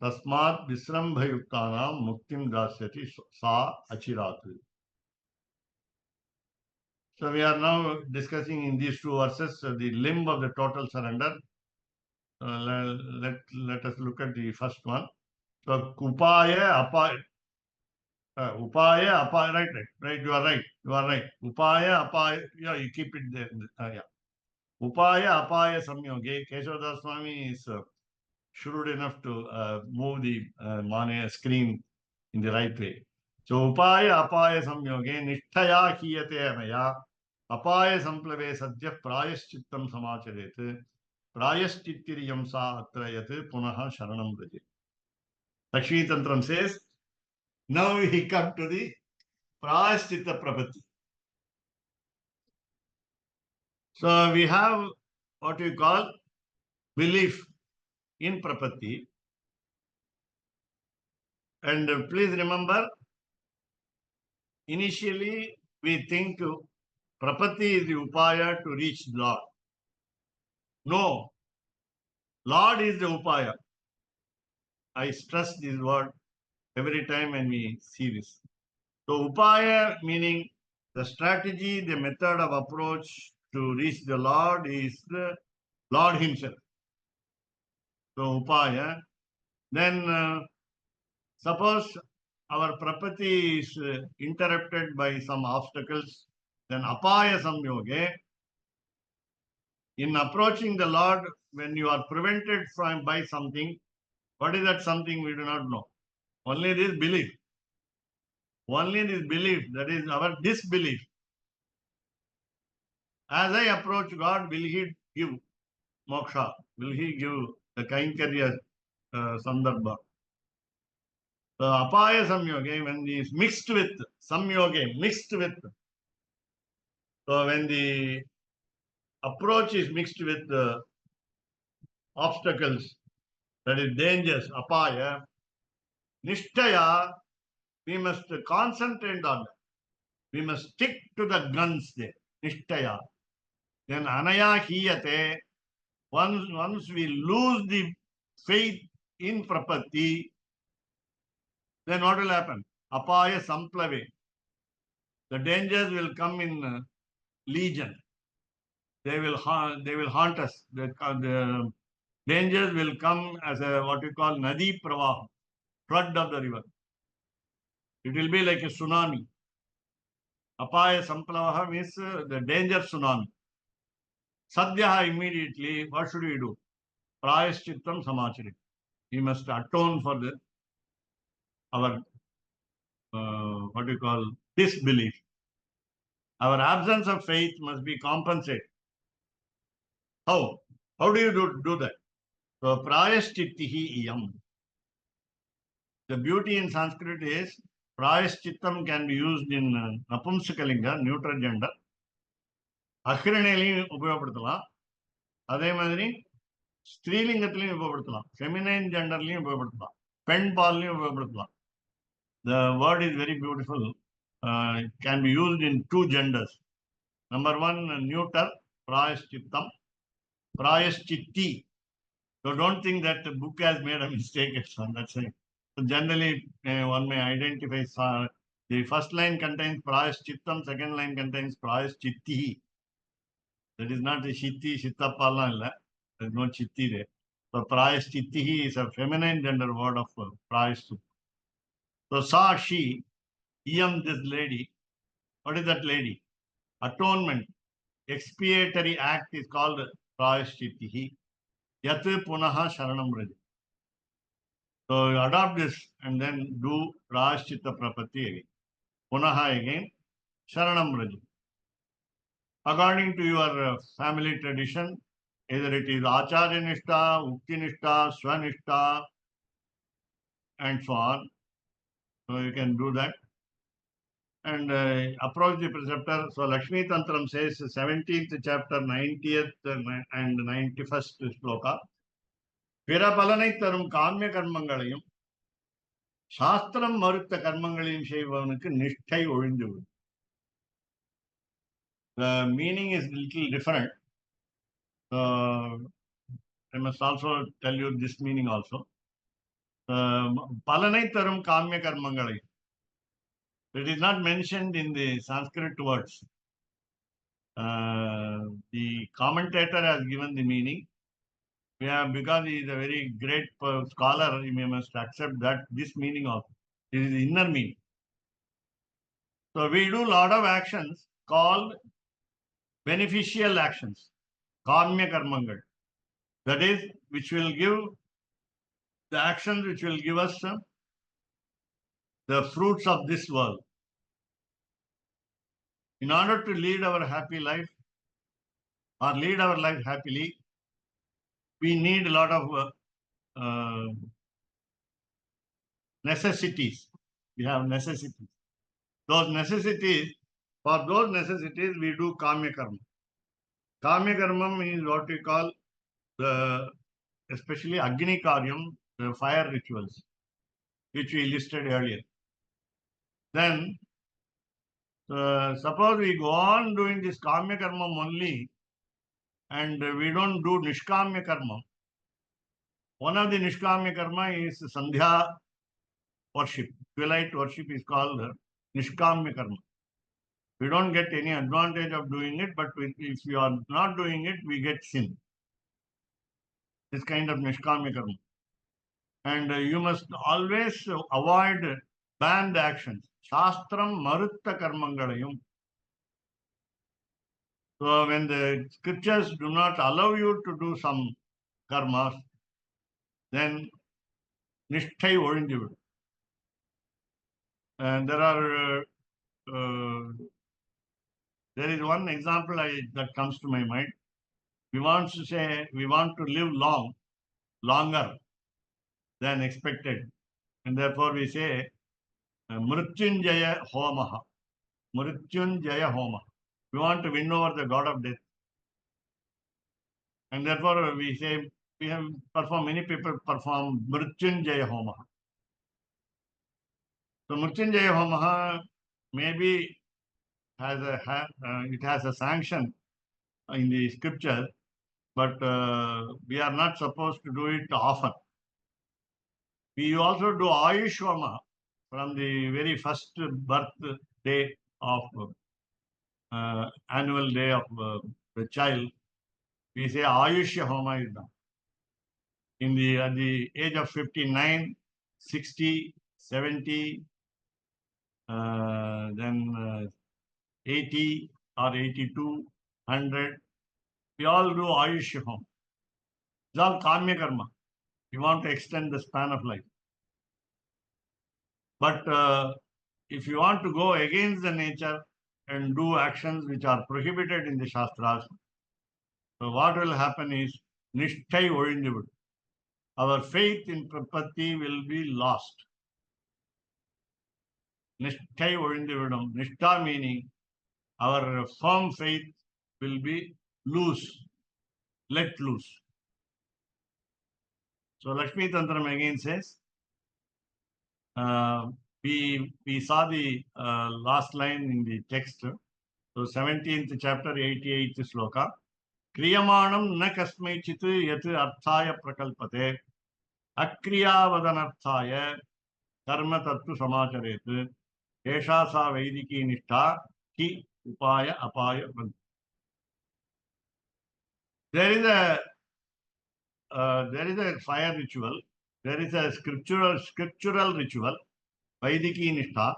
तस्मात् विस्रम्भयुक्तानां मुक्तिं दास्यति सा अचिरात्. So we are now discussing in these 2 verses the limb of the total surrender. Let us look at the first one. So upaya apaya right, you are right. Upaya apaya, yeah, you keep it there. Yeah. Upaya apaya samyoge. Keshavdas Swami is shrewd enough to move the Mane screen in the right way. So upaya apaya samyoge nishtaya hiyate maya apaya samplave sadhya prayaschittam samacharet prayaschittiriyam sa atrayat punaha sharanam vraje. Lakshmi Tantram says, now we come to the prayaschitta prapatti. So we have what we call belief in prapatti. And please remember, initially we think prapatti is the upaya to reach Lord. No, Lord is the upaya. I stress this word every time when we see this. So upaya meaning the strategy, the method of approach to reach the Lord is the Lord himself. So upaya. Then suppose our prapatti is interrupted by some obstacles, then apaya samyoge. In approaching the Lord, when you are prevented by something, what is that something we do not know? Only this belief. Only this belief, that is our disbelief. As I approach God, will He give moksha? Will He give the kainkarya sandarbha? So apaya samyoge, when it is mixed with samyoge, mixed with. So when the approach is mixed with obstacles, that is dangers, apaya, nishtaya, we must concentrate on that. We must stick to the guns there, nishtaya. Then anaya hiyate, once we lose the faith in prapatti, then what will happen? Apaya samplave. The dangers will come in legion. They will haunt us. The dangers will come as what we call nadi pravah, flood of the river. It will be like a tsunami. Apaya samplavaha means the danger tsunami. Sadhyaha immediately, what should we do? Prayaschittam samachari. We must atone for our what we call disbelief. Our absence of faith must be compensated. How? How do you do that? So prayaschittihi iyam. The beauty in Sanskrit is Prayaschittam can be used in Napumsakalinga, neutral gender. அஹ்ரணையிலையும் உபயோகப்படுத்தலாம். அதே மாதிரி ஸ்திரீலிங்கத்திலையும் உபயோகப்படுத்தலாம். Feminine ஜெண்டர்லையும் உபயோகப்படுத்தலாம். பெண் பால்லையும் உபயோகப்படுத்தலாம். The word is very beautiful. It can be used in two genders. Number one, neuter, prayaschittam, prayaschitti. So don't think that the book has made a mistake. That's it. So generally, one may identify the first line contains prayaschittam, second line contains prayaschitti. That is not the Shitti, Shittapala. There is no Chitti there. So Prayaschitti is a feminine gender word of Prayaschitti. So Sa, she, Iyam, this lady. What is that lady? Atonement, expiatory act is called Prayaschitti. Yat Punaha Sharanam Raja. So adopt this and then do Prayaschitta Prapatti again. Punaha again, Sharanam Raja. According to your family tradition, either it is Acharya Nishta, Ukti Nishta, Swanishta, and so on. So you can do that. And approach the preceptor. So Lakshmi Tantram says 17th chapter, 90th and 91st sloka. Pirapalanai tarum kamya karmangalayum, Shastram marutta karmangalayum shaivavanukku nishthai olindu. The meaning is a little different. I must also tell you this meaning also. Palanai tarum kamya karmangalayum. It is not mentioned in the Sanskrit words. The commentator has given the meaning. Because he is a very great scholar, we must accept that this meaning also. This is the inner meaning. So we do a lot of actions called beneficial actions, kamya karmangal. That is, which will give the actions which will give us the fruits of this world. In order to lead our happy life or lead our life happily, we need a lot of necessities. We have necessities. For those necessities, we do kamya karma. Kamya karma is what we call especially Agni Karyam, the fire rituals, which we listed earlier. Then, suppose we go on doing this kamya karma only, and we don't do nishkamya karma. One of the nishkamya karma is Sandhya worship. Twilight worship is called nishkamya karma. We don't get any advantage of doing it, but if we are not doing it, we get sin. This kind of nishkamya karma. And you must always avoid banned actions. Shastram marutta karmangalayum. So when the scriptures do not allow you to do some karmas, then nishthai olindu. And there is one example that comes to my mind. We want to say we want to live longer than expected. And therefore we say Mrityunjaya Homaha. Mrityunjaya Homa. We want to win over the god of death. And therefore we say many people perform Mrityunjaya Homa. So Mrityunjaya Homa maybe it has a sanction in the scripture, but we are not supposed to do it often. We also do Ayush Homa from the very first birthday of annual day of the child. We say Ayushya Homa is done. At the age of 59, 60, 70, then 80 or 82, 100, we all do Ayushya Homa. It's all Kamya Karma. We want to extend the span of life. But if you want to go against the nature and do actions which are prohibited in the Shastras, so what will happen is Nishthai Olindivudu. Our faith in Prapatti will be lost. Nishtai Orindividam. Nishta meaning our firm faith will be loose, let loose. So Lakshmi Tantram again says, we saw the last line in the text. So 17th chapter, 88th sloka. Kriyamanam na kasmai chitu yat arthaya prakalpate akriyavadanarthaya karma tattu samacharet esha sa vaidiki nishtha ki upaya apaya. There is a fire ritual. There is a scriptural ritual, Vaidiki Nishtha.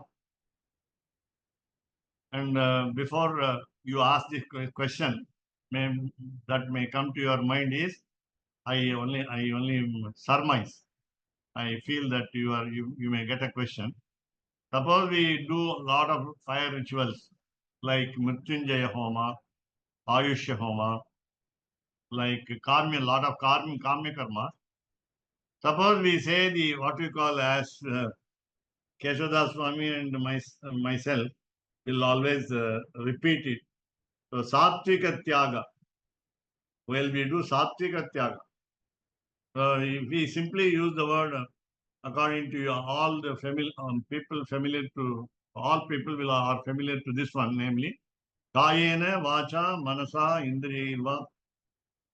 And before you ask this question, that may come to your mind is, I only surmise. I feel that you may get a question. Suppose we do a lot of fire rituals like Mrityunjaya Homa, Ayushya Homa, like Karma, lot of Karma Karma. Suppose we say the what we call as Keshadas Swami and myself will always repeat it. So Sattvika Tyaga. Well, we do Sattvika Tyaga. So if we simply use the word according to all the people familiar to all people are familiar to this one, namely Kayena Vacha Manasa Indriyaiva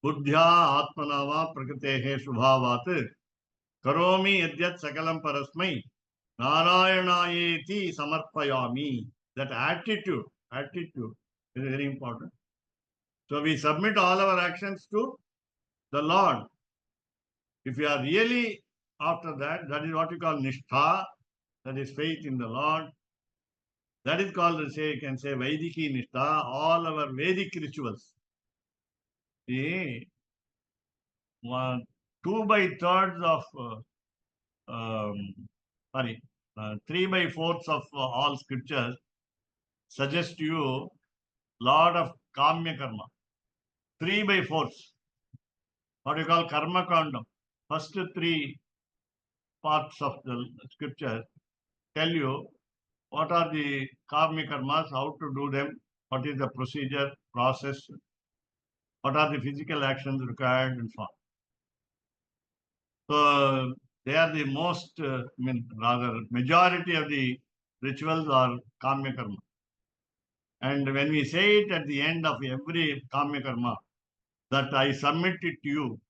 Buddhya Atmanava Prakritehe Subhavat Karomi Yadyat Sakalam Parasmai Narayanayeti Samarpayami. That attitude is very important. So we submit all our actions to the Lord. If you are really after that, that is what we call Nishtha, that is faith in the Lord. That is called, you can say, Vaidiki Nishtha, all our Vedic rituals. See, 2/3 of 3/4 of all scriptures suggest to you lot of Kamya Karma. 3/4. What you call Karma Kandam. First 3 parts of the scripture tell you what are the Karma Karmas, how to do them, what is the procedure, process, what are the physical actions required, and so on. So they are the most, majority of the rituals are Kamya Karma. And when we say it at the end of every Kamya Karma, that I submit it to you,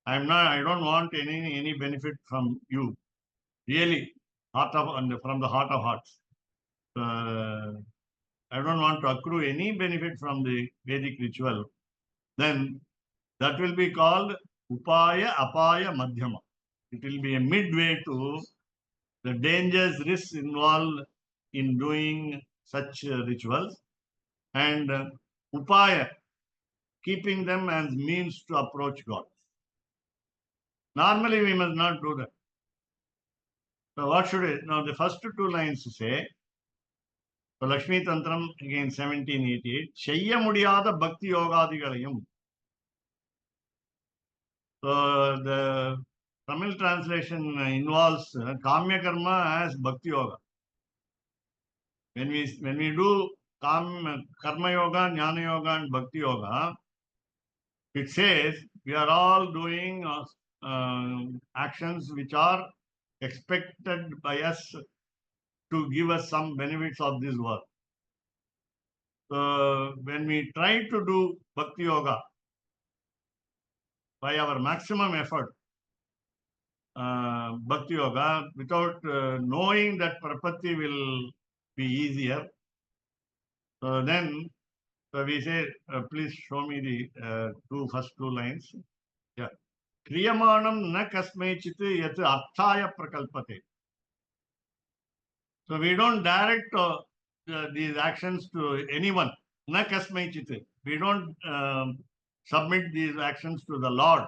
I don't want any benefit from you. Really, from the heart of hearts. I don't want to accrue any benefit from the Vedic ritual. Then that will be called Upaya Apaya Madhyama. It will be a midway to the dangers, risks involved in doing such rituals, and Upaya, keeping them as means to approach God. Normally, we must not do that. So what should it? Now, the first 2 lines say, so Lakshmi Tantram, again 1788, Shayya Mudiyada Bhakti Yogadigalayam. So the Tamil translation involves Kamya Karma as Bhakti Yoga. When we do Karma Yoga, Jnana Yoga, and Bhakti Yoga, it says we are all doing actions which are expected by us to give us some benefits of this work. So when we try to do Bhakti Yoga by our maximum effort, Bhakti Yoga, without knowing that Prapatti will be easier, so then we say, please show me the first 2 lines. Yeah. Kriyamanam na kasmai chitu yat arthaya prakalpate. So we don't direct these actions to anyone. Na kasmai chitu. We don't submit these actions to the Lord.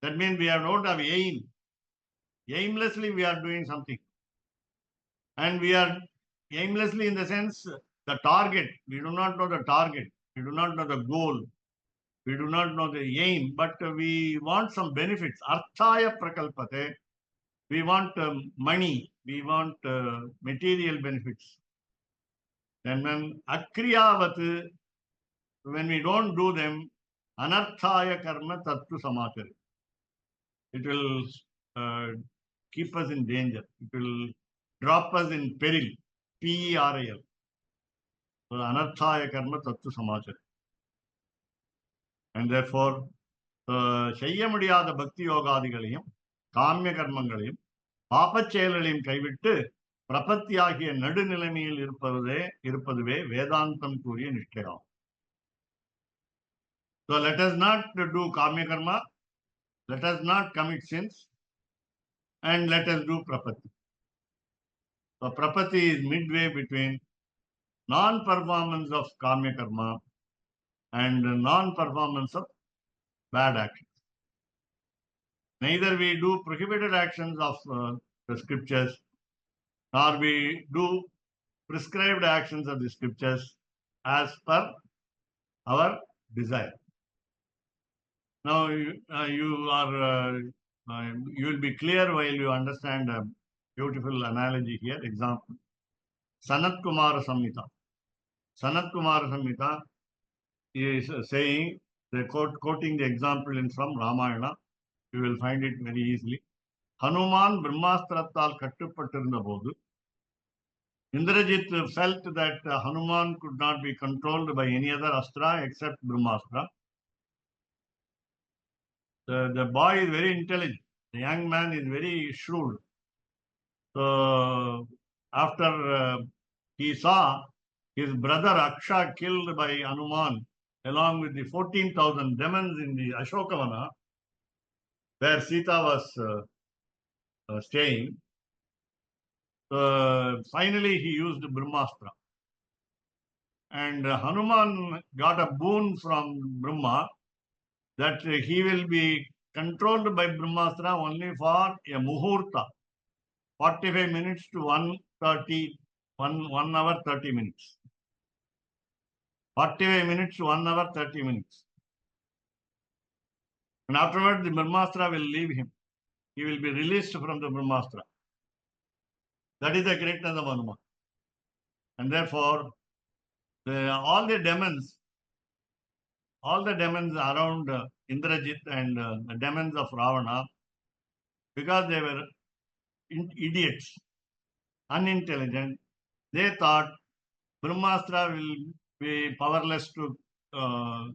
That means we don't have aim. Aimlessly we are doing something. And we are aimlessly in the sense, the target. We do not know the target. We do not know the goal. We do not know the aim, but we want some benefits. Arthaya prakalpate. we want money, we want material benefits. And when akriyavat, when we don't do them, anarthaya karma tattu samachari. It will keep us in danger. It will drop us in peril. P-E-R-I-L. So, anarthaya karma tattu samachari. And therefore, செய்ய முடியாத பக்தி யோகாதிகளையும் காமிய கர்மங்களையும் பாபச் செயல்களையும் கைவிட்டு பிரபத்தியாகிய நடுநிலைமையில் இருப்பதுவே வேதாந்தம் கூறிய நிஷ்டையாகும். So let us not do kamya karma, let us not commit sins, and let us do prapatti. So prapatti is midway between non-performance of kamya karma and non-performance of bad actions. Neither we do prohibited actions of the scriptures, nor we do prescribed actions of the scriptures as per our desire. Now you will be clear while you understand a beautiful analogy here. Example, Sanat Kumara Samhita. Sanat Kumara Samhita is saying, quoting the example from Ramayana. You will find it very easily. Hanuman Brahmastrathal kattupattirundha bodu, Indrajit felt that Hanuman could not be controlled by any other astra except Brahmastra. The boy is very intelligent. The young man is very shrewd. So after he saw his brother Aksha killed by Hanuman along with the 14,000 demons in the Ashokavana, where Sita was staying, finally he used Brahmastra. And Hanuman got a boon from Brahma that he will be controlled by Brahmastra only for a muhurta, 45 minutes to 1 hour 30 minutes. 45 minutes to 1 hour 30 minutes. And afterwards the Brahmastra will leave him. He will be released from the Brahmastra. That is the greatness of Hanuman. And therefore, all the demons around Indrajit and the demons of Ravana, because they were idiots, unintelligent, they thought Brahmastra will be powerless to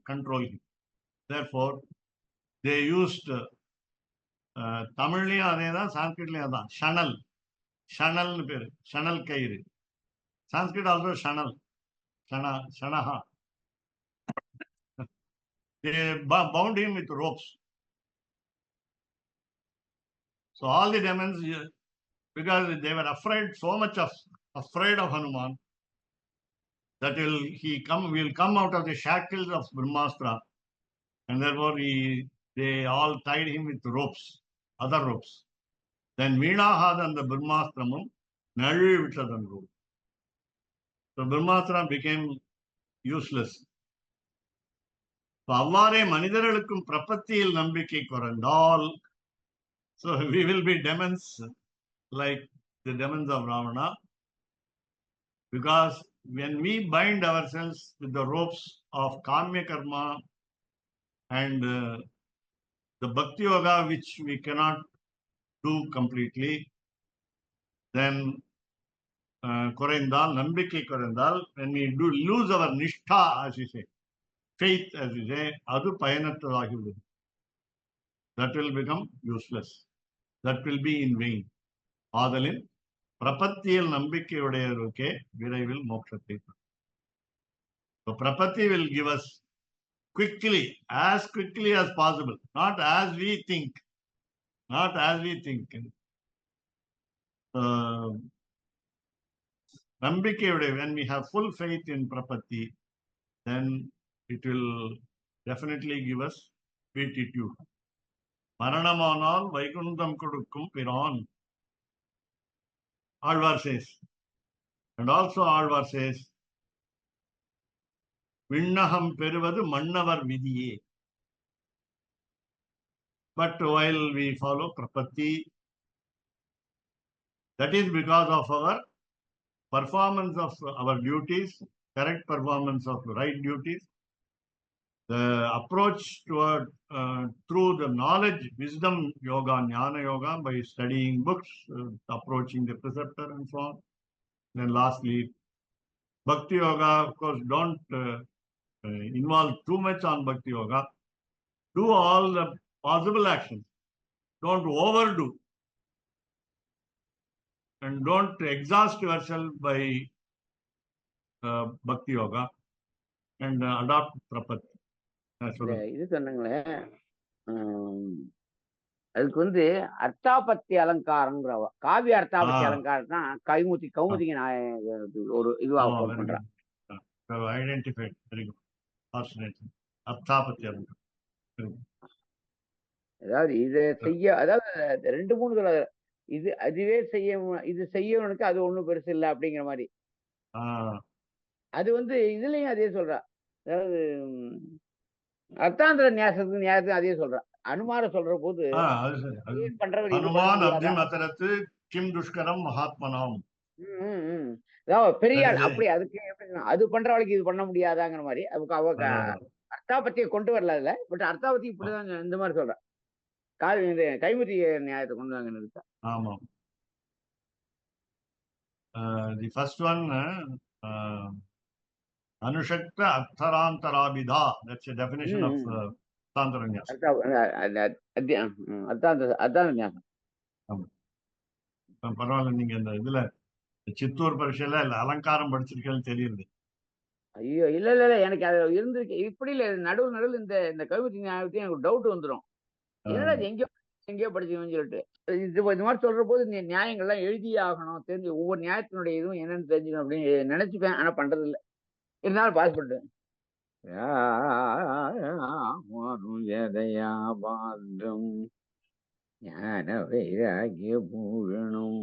control him. Therefore, they used Tamillayum adhedan, Sanskritlayum adhan, Shanal. Shanal peru, Shanal Kairi. Sanskrit also Shanal. Shanaha. They bound him with ropes. So all the demons, because they were so much afraid of Hanuman, that will come out of the shackles of Brahmastra, and therefore they all tied him with ropes, other ropes. Then Veena and the Brahmastramum Nalli Vittadanru. So Brahmastra became useless. So அவ்வாறே மனிதர்களுக்கும் பிரபத்தியில் நம்பிக்கை குறைந்தால், so we will be demons like the demons of Ravana, because when we bind ourselves with the ropes of Kamya Karma and the Bhakti Yoga, which we cannot do completely, then குறைந்தால், நம்பிக்கை குறைந்தால், when we lose our nishtha, as we say, faith, as we say, அது பயனற்றதாகிவிடும். That will become useless. That will be in vain. ஆதலின் பிரபத்தியில் நம்பிக்கையுடையவருக்கே விரைவில் மோட்சத்தை. So prapatti will give us quickly as possible, not as we think. Nambikayude, when we have full faith in prapatti, then it will definitely give us beatitude. Maranamanal Vaikundam Kudukkum Piran. Alvar says, and also Alvar says, Vinnaham Peruvadu Mannavar Vidiye. But while we follow prapatti, That is because of our performance of our duties, correct performance of right duties. The approach toward through the knowledge, wisdom yoga, jnana yoga, by studying books, approaching the preceptor and so on. Then lastly, bhakti yoga, of course, don't involve too much on bhakti yoga. Do all the possible actions. Don't overdo. And don't exhaust yourself by bhakti yoga, and adopt prapatti. இது சொன்னாங்களே, அதுக்கு அர்த்தாபத்தி அலங்காரங்கிற காவிய அர்த்தாபத்தி அலங்காரம் தான் கௌமுதிக்கு நான் ஒரு இதுவா code பண்றேன். Identified. Very good. Fascinating. அர்த்தாபத்தி அலங்காரம். அதாவது இதை செய்ய, அதாவது 2-3 தடவை இது அதுவே செய்ய, இது செய்யவனுக்கு அது ஒண்ணும் பெருசு இல்லை அப்படிங்கிற மாதிரி. அது இதுலயும் அதே சொல்றா. அதாவது அர்த்தாந்திர நியாசத்துக்கு அதே சொல்றா. அனுமார சொல்ற போது பெரியாள் அப்படி அதுக்கு அது பண்றவளுக்கு இது பண்ண முடியாதாங்கிற மாதிரி அவ அர்த்தாபத்தியை கொண்டு வரல அதுல. பட் அர்த்தாபத்தி இப்படிதான் இந்த மாதிரி சொல்ற. கைமுதி நியாயத்தை கொண்டு வாங்க இருக்கா. ஆமா. தி ஃபர்ஸ்ட் ஒன் அனுஷக்த அர்த்தராந்தராபிதா. தட்ஸ் a definition of அர்த்தாந்தர நியாசம். அர்த்தாந்தர நியாசம். ஆமா. பரவாயில்ல, நீங்க இந்த இதுல சித்தூர் பரீட்சையில அலங்காரம் படிச்சிருக்கேன்னு தெரியுது. ஐயோ இல்ல இல்ல இல்ல, எனக்கு அது இருந்திருக்கு. இப்படி இல்ல, நடுவில் இந்த கைமுதி நியாயத்தையும் எனக்கு டவுட் வந்துடும். என்னடா எங்கேயோ படிச்சுன்னு சொல்லிட்டு இது மாதிரி சொல்ற போது இந்த நியாயங்கள்லாம் எழுதியே ஆகணும், தெரிஞ்சு ஒவ்வொரு நியாயத்தினுடைய இதுவும் என்னன்னு தெரிஞ்சுக்கணும் அப்படின்னு நினைச்சுப்பேன். ஆனா பண்றது இல்லை. இருந்தாலும் பாஸ் பண்ணுவேன். ஞான வைராகிய பூஷணம்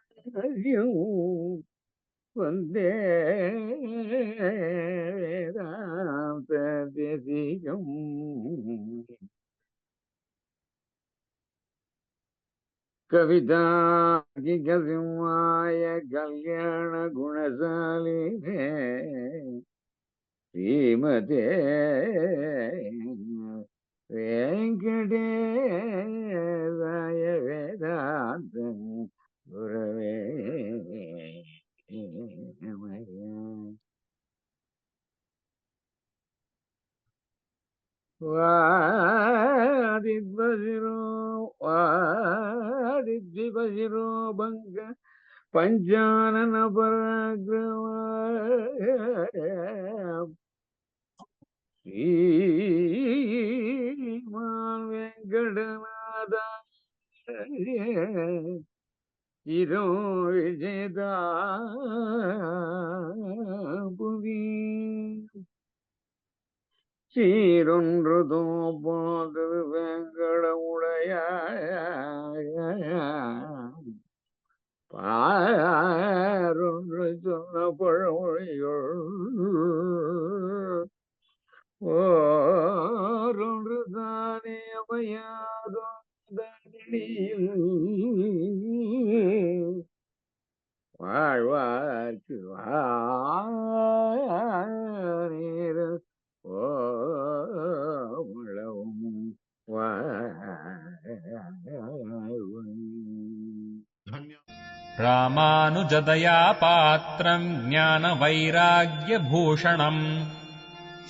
வெங்கடநாதாரியம் வந்தே வேதாந்த தேசிகம் கவிதாகிகசிம்மாய கல்யாண குணசாலினே ஸ்ரீமதே வெங்கடேசாய வேதாந்த குரவே வாதித்வசிரோ பங்க பஞ்சானன பராக்கிரம ஸ்ரீமான் வெங்கடநாத இதோ விஜயதா புவி சீரொன்று தோப்பாது வெங்கடமுடைய பாரொன்று சொன்ன பழமொழிகள் ஓரொன்று தானே அமையாதோ வாழ்வார்க்கு ராமானுஜதயா பாத்ரம் ஞான வைராக்யபூஷணம்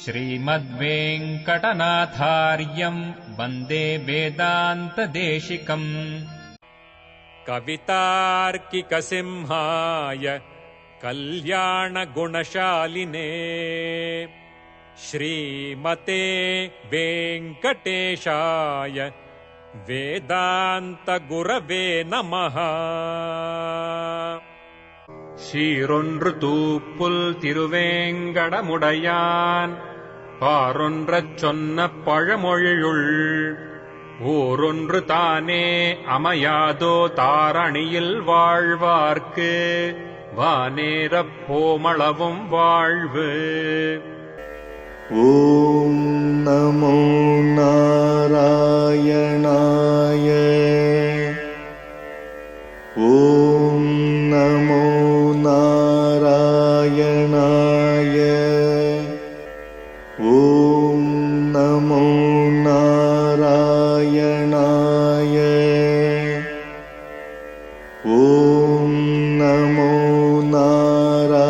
ஸ்ரீமத்வேங்கடநாதார்யம் வந்தே வேதாந்ததேசிகம். கவிதார்க்கிகசிம்ஹாய கல்யாணகுணசாலினே ஸ்ரீமதே வெங்கடேஷாய வேதாந்த குரவே நமஹ. சீரொன்று தூப்புல் திருவேங்கடமுடையான் பாரொன்றச் சொன்ன பழமொழியுள் ஊரொன்று தானே அமையாதோ தாரணியில் வாழ்வார்க்கு வானேரப் போமளவும் வாழ்வு. ॐ नमो नारायणाय ॐ नमो नारायणाय ॐ नमो नारायणाय ॐ नमो नारायणाय